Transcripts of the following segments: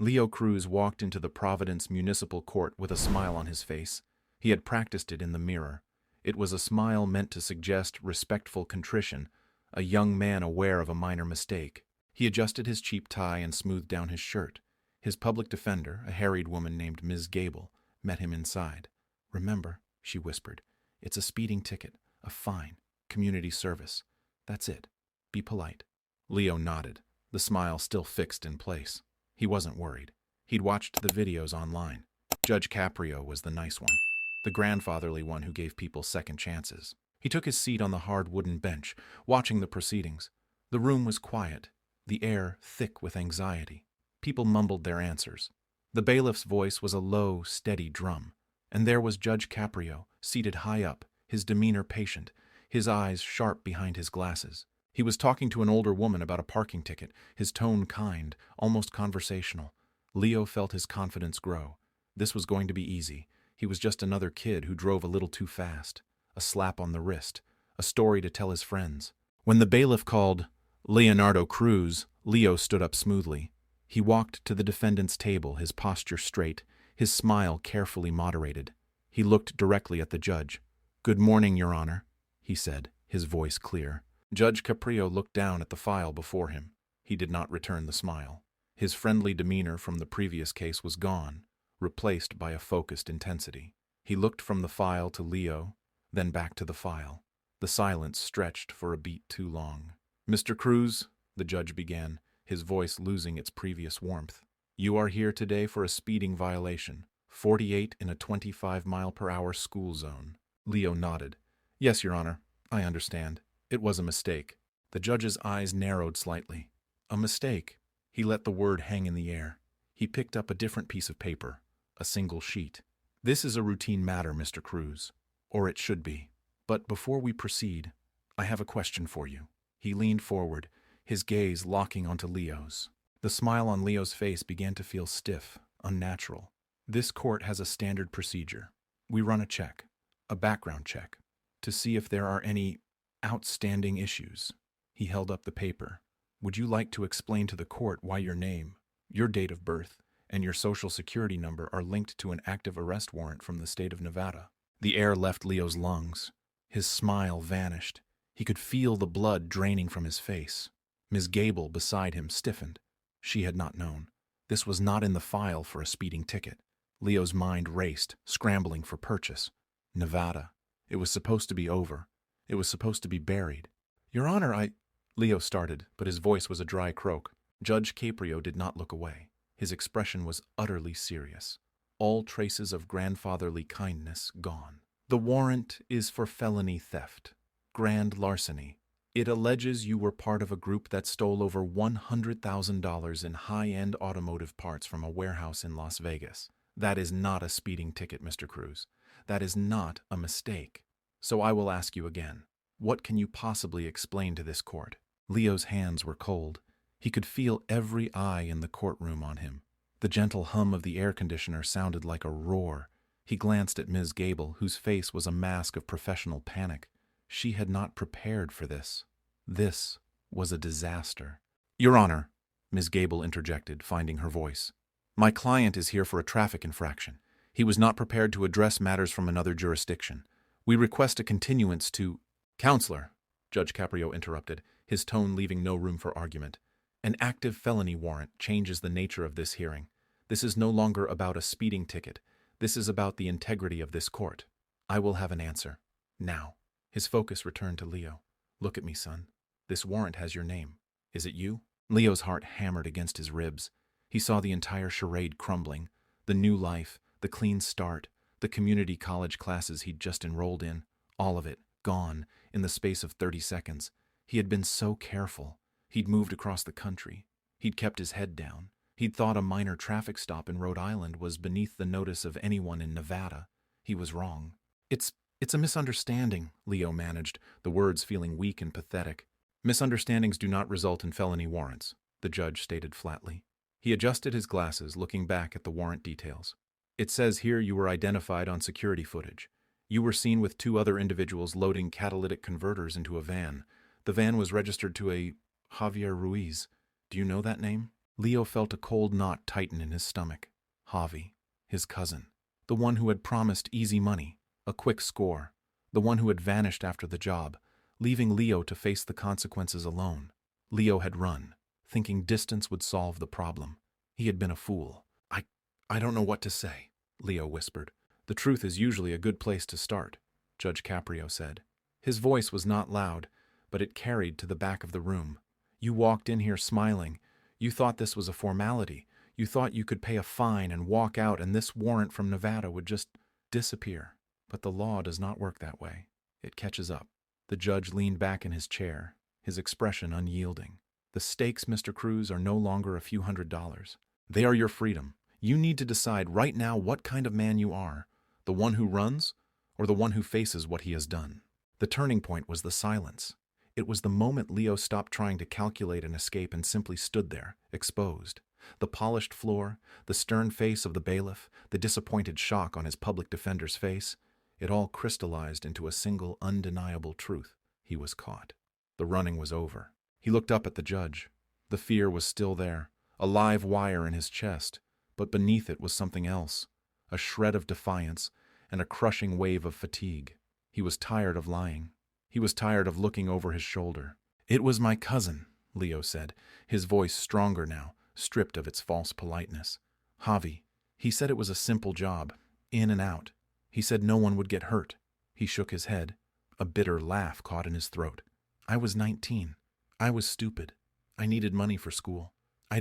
Leo Cruz walked into the Providence Municipal Court with a smile on his face. He had practiced it in the mirror. It was a smile meant to suggest respectful contrition, a young man aware of a minor mistake. He adjusted his cheap tie and smoothed down his shirt. His public defender, a harried woman named Ms. Gable, met him inside. "Remember," she whispered, "it's a speeding ticket, a fine, community service. That's it. Be polite." Leo nodded, the smile still fixed in place. He wasn't worried. He'd watched the videos online. Judge Caprio was the nice one, the grandfatherly one who gave people second chances. He took his seat on the hard wooden bench, watching the proceedings. The room was quiet, the air thick with anxiety. People mumbled their answers. The bailiff's voice was a low, steady drum. And there was Judge Caprio, seated high up, his demeanor patient, his eyes sharp behind his glasses. He was talking to an older woman about a parking ticket, his tone kind, almost conversational. Leo felt his confidence grow. This was going to be easy. He was just another kid who drove a little too fast. A slap on the wrist, a story to tell his friends. When the bailiff called Leonardo Cruz, Leo stood up smoothly. He walked to the defendant's table, his posture straight, his smile carefully moderated. He looked directly at the judge. "Good morning, Your Honor," he said, his voice clear. Judge Caprio looked down at the file before him. He did not return the smile. His friendly demeanor from the previous case was gone, replaced by a focused intensity. He looked from the file to Leo, then back to the file. The silence stretched for a beat too long. "Mr. Cruz," the judge began, his voice losing its previous warmth, "you are here today for a speeding violation, 48 in a 25-mile-per-hour school zone." Leo nodded. "Yes, Your Honor, I understand. It was a mistake." The judge's eyes narrowed slightly. A mistake. He let the word hang in the air. He picked up a different piece of paper, a single sheet. "This is a routine matter, Mr. Cruz, or it should be. But before we proceed, I have a question for you." He leaned forward, his gaze locking onto Leo's. The smile on Leo's face began to feel stiff, unnatural. "This court has a standard procedure. We run a check, a background check, to see if there are any outstanding issues." He held up the paper. "Would you like to explain to the court why your name, your date of birth, and your social security number are linked to an active arrest warrant from the state of Nevada?" The air left Leo's lungs. His smile vanished. He could feel the blood draining from his face. Ms. Gable beside him stiffened. She had not known. This was not in the file for a speeding ticket. Leo's mind raced, scrambling for purchase. Nevada. It was supposed to be over. It was supposed to be buried. "Your Honor, Leo started, but his voice was a dry croak. Judge Caprio did not look away. His expression was utterly serious. All traces of grandfatherly kindness gone. "The warrant is for felony theft, grand larceny. It alleges you were part of a group that stole over $100,000 in high-end automotive parts from a warehouse in Las Vegas. That is not a speeding ticket, Mr. Cruz. That is not a mistake. So I will ask you again, what can you possibly explain to this court?" Leo's hands were cold. He could feel every eye in the courtroom on him. The gentle hum of the air conditioner sounded like a roar. He glanced at Ms. Gable, whose face was a mask of professional panic. She had not prepared for this. This was a disaster. "Your Honor," Ms. Gable interjected, finding her voice. "My client is here for a traffic infraction. He was not prepared to address matters from another jurisdiction. We request a continuance to—" "Counselor," Judge Caprio interrupted, his tone leaving no room for argument. "An active felony warrant changes the nature of this hearing. This is no longer about a speeding ticket. This is about the integrity of this court. I will have an answer. Now." His focus returned to Leo. "Look at me, son. This warrant has your name. Is it you?" Leo's heart hammered against his ribs. He saw the entire charade crumbling. The new life, the clean start, the community college classes he'd just enrolled in, all of it, gone, in the space of 30 seconds. He had been so careful. He'd moved across the country. He'd kept his head down. He'd thought a minor traffic stop in Rhode Island was beneath the notice of anyone in Nevada. He was wrong. It's a misunderstanding," Leo managed, the words feeling weak and pathetic. "Misunderstandings do not result in felony warrants," the judge stated flatly. He adjusted his glasses, looking back at the warrant details. "It says here you were identified on security footage. You were seen with 2 other individuals loading catalytic converters into a van. The van was registered to a Javier Ruiz. Do you know that name?" Leo felt a cold knot tighten in his stomach. Javi, his cousin, the one who had promised easy money, a quick score, the one who had vanished after the job, leaving Leo to face the consequences alone. Leo had run, thinking distance would solve the problem. He had been a fool. I don't know what to say, Leo whispered. The truth is usually a good place to start, Judge Caprio said. His voice was not loud, but it carried to the back of the room. You walked in here smiling. You thought this was a formality. You thought you could pay a fine and walk out and this warrant from Nevada would just disappear. But the law does not work that way. It catches up. The judge leaned back in his chair, his expression unyielding. The stakes, Mr. Cruz, are no longer a few $100s. They are your freedom. You need to decide right now what kind of man you are, the one who runs or the one who faces what he has done. The turning point was the silence. It was the moment Leo stopped trying to calculate an escape and simply stood there, exposed. The polished floor, the stern face of the bailiff, the disappointed shock on his public defender's face, it all crystallized into a single undeniable truth. He was caught. The running was over. He looked up at the judge. The fear was still there, a live wire in his chest, but beneath it was something else, a shred of defiance and a crushing wave of fatigue. He was tired of lying. He was tired of looking over his shoulder. It was my cousin, Leo said, his voice stronger now, stripped of its false politeness. Javi. He said it was a simple job, in and out. He said no one would get hurt. He shook his head. A bitter laugh caught in his throat. I was 19. I was stupid. I needed money for school. I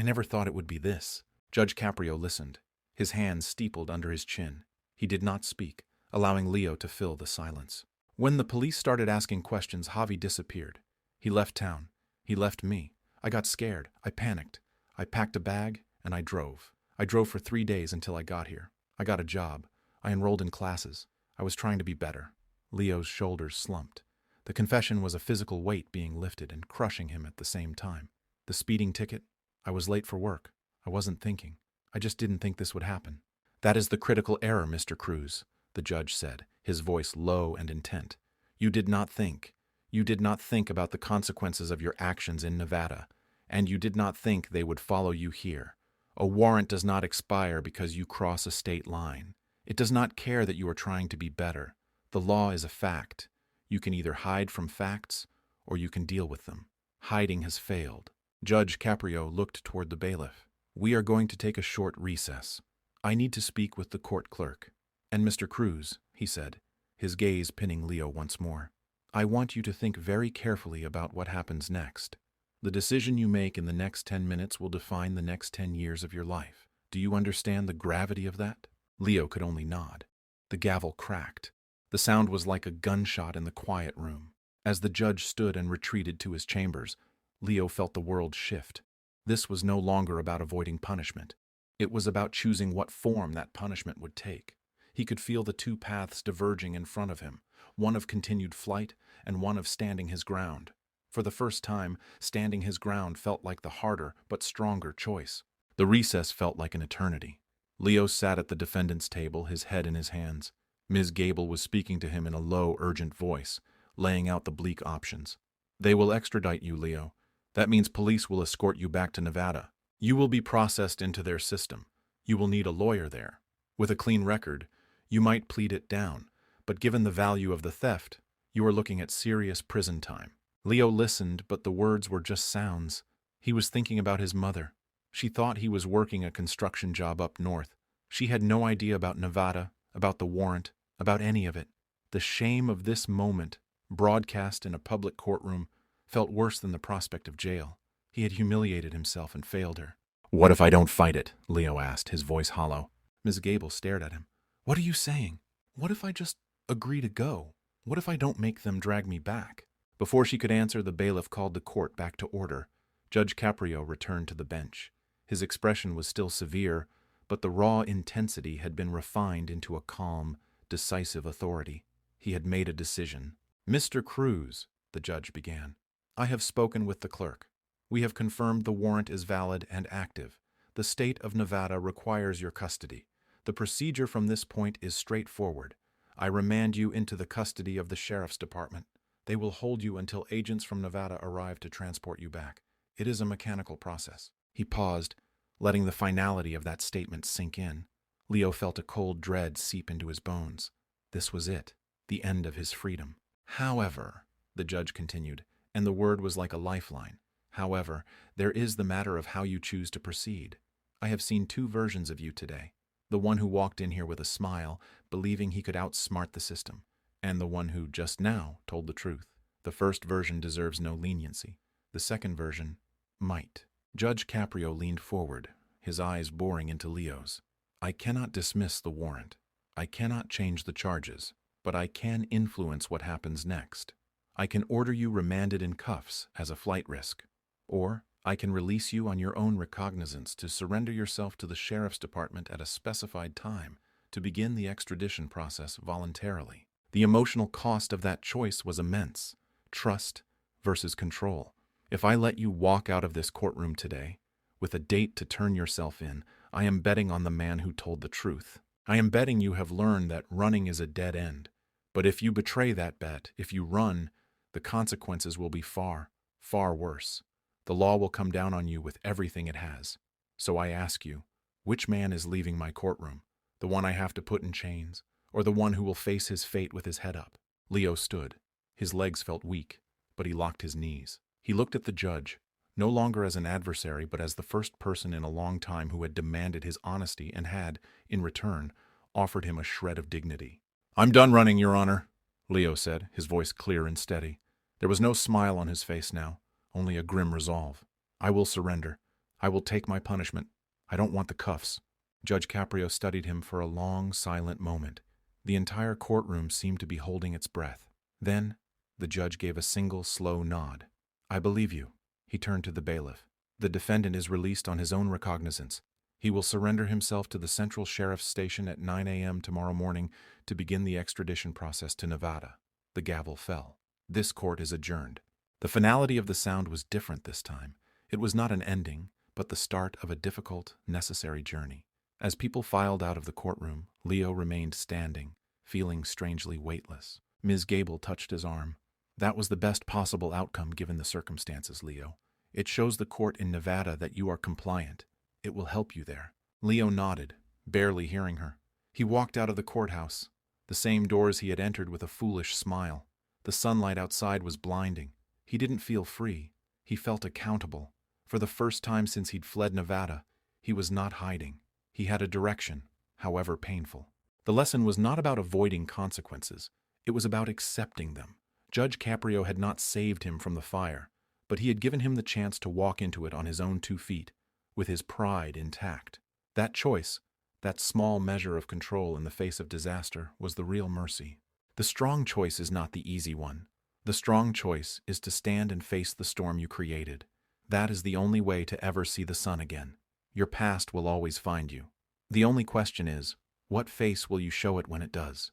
never thought it would be this. Judge Caprio listened, his hands steepled under his chin. He did not speak, allowing Leo to fill the silence. When the police started asking questions, Javi disappeared. He left town. He left me. I got scared. I panicked. I packed a bag, and I drove. I drove for 3 days until I got here. I got a job. I enrolled in classes. I was trying to be better. Leo's shoulders slumped. The confession was a physical weight being lifted and crushing him at the same time. The speeding ticket? I was late for work. I wasn't thinking. I just didn't think this would happen. That is the critical error, Mr. Cruz, the judge said, his voice low and intent. You did not think. You did not think about the consequences of your actions in Nevada, and you did not think they would follow you here. A warrant does not expire because you cross a state line. It does not care that you are trying to be better. The law is a fact. You can either hide from facts, or you can deal with them. Hiding has failed. Judge Caprio looked toward the bailiff. We are going to take a short recess. I need to speak with the court clerk. And Mr. Cruz, he said, his gaze pinning Leo once more, I want you to think very carefully about what happens next. The decision you make in the next 10 minutes will define the next 10 years of your life. Do you understand the gravity of that? Leo could only nod. The gavel cracked. The sound was like a gunshot in the quiet room. As the judge stood and retreated to his chambers, Leo felt the world shift. This was no longer about avoiding punishment. It was about choosing what form that punishment would take. He could feel the two paths diverging in front of him, one of continued flight and one of standing his ground. For the first time, standing his ground felt like the harder but stronger choice. The recess felt like an eternity. Leo sat at the defendant's table, his head in his hands. Ms. Gable was speaking to him in a low, urgent voice, laying out the bleak options. They will extradite you, Leo. That means police will escort you back to Nevada. You will be processed into their system. You will need a lawyer there. With a clean record, you might plead it down, but given the value of the theft, you are looking at serious prison time. Leo listened, but the words were just sounds. He was thinking about his mother. She thought he was working a construction job up north. She had no idea about Nevada, about the warrant, about any of it. The shame of this moment, broadcast in a public courtroom, felt worse than the prospect of jail. He had humiliated himself and failed her. What if I don't fight it? Leo asked, his voice hollow. Ms. Gable stared at him. What are you saying? What if I just agree to go? What if I don't make them drag me back? Before she could answer, the bailiff called the court back to order. Judge Caprio returned to the bench. His expression was still severe, but the raw intensity had been refined into a calm, decisive authority. He had made a decision. Mr. Cruz, the judge began, I have spoken with the clerk. We have confirmed the warrant is valid and active. The state of Nevada requires your custody. The procedure from this point is straightforward. I remand you into the custody of the sheriff's department. They will hold you until agents from Nevada arrive to transport you back. It is a mechanical process. He paused, letting the finality of that statement sink in. Leo felt a cold dread seep into his bones. This was it, the end of his freedom. However, the judge continued, and the word was like a lifeline. However, there is the matter of how you choose to proceed. I have seen two versions of you today. The one who walked in here with a smile, believing he could outsmart the system, and the one who, just now, told the truth. The first version deserves no leniency. The second version might. Judge Caprio leaned forward, his eyes boring into Leo's. I cannot dismiss the warrant. I cannot change the charges, but I can influence what happens next. I can order you remanded in cuffs as a flight risk, or I can release you on your own recognizance to surrender yourself to the sheriff's department at a specified time to begin the extradition process voluntarily. The emotional cost of that choice was immense. Trust versus control. If I let you walk out of this courtroom today, with a date to turn yourself in, I am betting on the man who told the truth. I am betting you have learned that running is a dead end. But if you betray that bet, if you run, the consequences will be far, far worse. The law will come down on you with everything it has. So I ask you, which man is leaving my courtroom? The one I have to put in chains, or the one who will face his fate with his head up? Leo stood. His legs felt weak, but he locked his knees. He looked at the judge, no longer as an adversary, but as the first person in a long time who had demanded his honesty and had, in return, offered him a shred of dignity. I'm done running, Your Honor, Leo said, his voice clear and steady. There was no smile on his face now, only a grim resolve. I will surrender. I will take my punishment. I don't want the cuffs. Judge Caprio studied him for a long, silent moment. The entire courtroom seemed to be holding its breath. Then, the judge gave a single, slow nod. I believe you. He turned to the bailiff. The defendant is released on his own recognizance. He will surrender himself to the Central Sheriff's Station at 9 a.m. tomorrow morning to begin the extradition process to Nevada. The gavel fell. This court is adjourned. The finality of the sound was different this time. It was not an ending, but the start of a difficult, necessary journey. As people filed out of the courtroom, Leo remained standing, feeling strangely weightless. Ms. Gable touched his arm. That was the best possible outcome given the circumstances, Leo. It shows the court in Nevada that you are compliant. It will help you there. Leo nodded, barely hearing her. He walked out of the courthouse, the same doors he had entered with a foolish smile. The sunlight outside was blinding. He didn't feel free. He felt accountable. For the first time since he'd fled Nevada, he was not hiding. He had a direction, however painful. The lesson was not about avoiding consequences. It was about accepting them. Judge Caprio had not saved him from the fire, but he had given him the chance to walk into it on his own 2 feet, with his pride intact. That choice, that small measure of control in the face of disaster, was the real mercy. The strong choice is not the easy one. The strong choice is to stand and face the storm you created. That is the only way to ever see the sun again. Your past will always find you. The only question is, what face will you show it when it does?